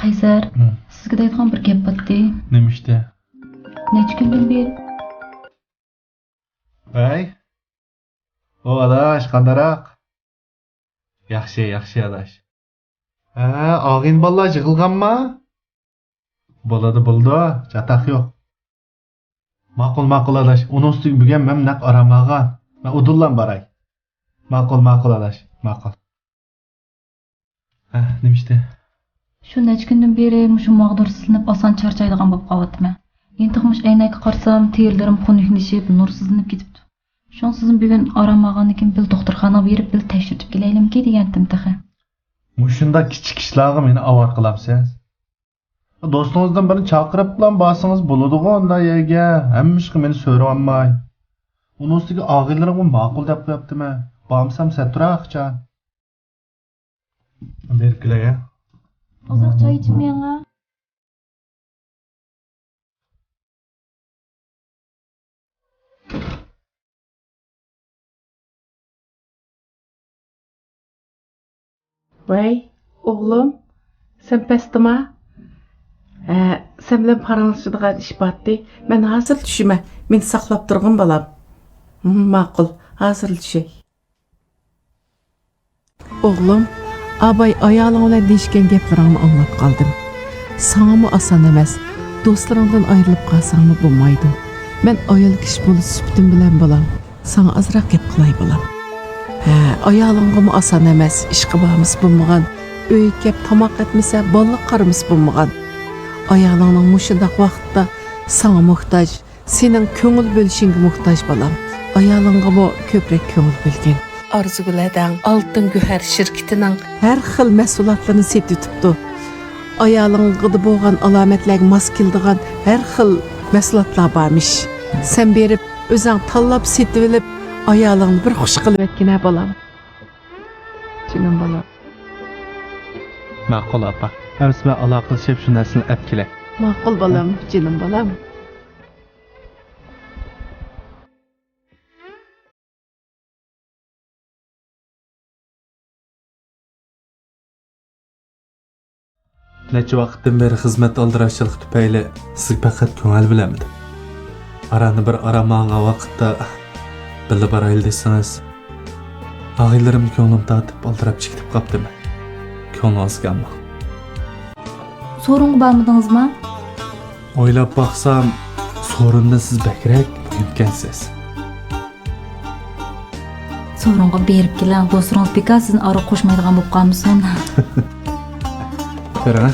Qaysar, Hı. sizga deydigan bir gap botdi. Nima ishda? Necha kundan beri Voy, o adash, qandaroq? Yaxshi adash. Og'in bolalar yig'ilganmi? Bo'ldi, chataq yo'q. Ma'qul adash. Uni ustiga bugun men naq aramagan. Men udullan baray. Ma'qul adash, ma'qul. Nima ishda? shu necha kundan beri mushu mag'dursizlanib oson charchaydigan bo'lib qolyapman. Entiqmish aynakka qarsam, terlarim xunuklanishib, nursizlanib ketibdi. Shun sizin bugun aramagandan bil doktorxonaga berib bil tekshirib kelaylimki degandim taxa. Mushunda kichik ishlarga meni avar qilamsiz. Do'stingizdan birini chaqirib bilan borsangiz bo'ladi-ku unda yerga. Hamma ishga meni so'rayolmay. Uni ustiga og'inlarim ma'qul deb qo'yaptimi? Bormsam saturaqcha. Berib kelay. Ozroq choy ichmayanga. Vay, oğlum, sen pestima? Sen bilen paranlaşıdığın iş battı. Ben hazır düşüme, beni saklap durgun balam. Makul, hazır düşey. Oğlum, abay ayalın ile değişken geplerini anlat kaldım. Sana mı asan emez, dostlarından ayrılıp kalsan mı bulmaydı. Ben ayal kişi bulu süptüm bilen balam. Sana azrak gep kılay balam. Ayalınğa mı asan emez, işqibamız bulmağan. Öyük gep tamak etmese, ballık karımız bulmağan. Ayalının muşundaq vaqtda sana muhtaç, senin köngül bölüşünge muhtaç balam. Ayalınğa mı köprek köngül bölgen. Arzuguladan Altın Güher şirketining her xil mahsulotlarni setitibdi. Ayalınğıda bo'lgan alametlerge mas keldigan her xil mahsulotlar barmış. Sen berip özüň tanlap setip elip ayalını bir xush qilib etgine balam. Canım balam. Ma'qul opa. Hamsi bilan aloqalashib shu narsani olib kelay. Ma'qul balam, canım balam. Necha vaqtdan beri xizmat aldirashchilik tufayli siz faqat ko'ngil bilamidim. Arani bir aramag'an vaqtda bilib barayli desangiz, og'aylarim ko'nglim tatib aldirab chikitib qolibdimi? Ko'nglingiz Sorunga bormadingizmi? O'ylab baxsam, sorundan siz bakrak mumkinsiz. Sorunga berib kelan do'stlaringiz beka sizni aro qo'shmaydigan bo'lib qolmasin. Ko'raman.